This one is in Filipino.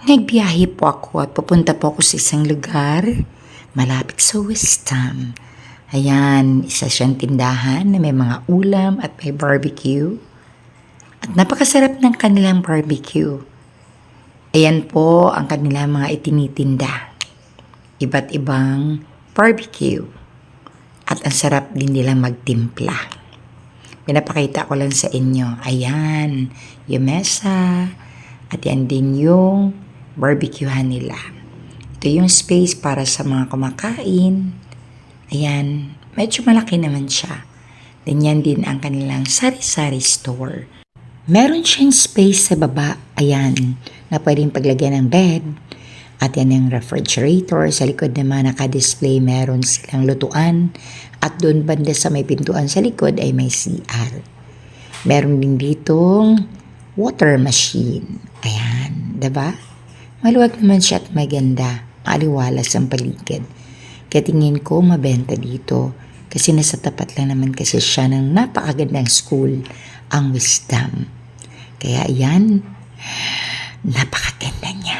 Nagbiyahe po ako at pupunta po ako sa isang lugar malapit sa Wisdom. Ayan, isa siyang tindahan na may mga ulam at may barbecue. At napakasarap ng kanilang barbecue. Ayan po ang kanilang mga itinitinda. Iba't ibang barbecue. At ang sarap din nilang magtimpla. Pinapakita ko lang sa inyo. Ayan, yung mesa. At yan din yung barbecuehan nila. Ito yung space para sa mga kumakain. Ayan, medyo malaki naman siya. Ganyan din ang kanilang sari-sari store. Meron siyang space sa baba, ayan, na pwedeng paglagyan ng bed. At yan yung refrigerator. Sa likod naman naka-display meron silang lutuan. At doon banda sa may pintuan sa likod ay may CR. Meron din ditong water machine. Ayan, diba? Maluwag naman siya at maganda. Maaliwalas ang paligid. Kaya tingin ko mabenta dito. Kasi nasa tapat lang naman kasi siya ng napakagandang school, ang Wisdom. Kaya ayan, napakaganda niya.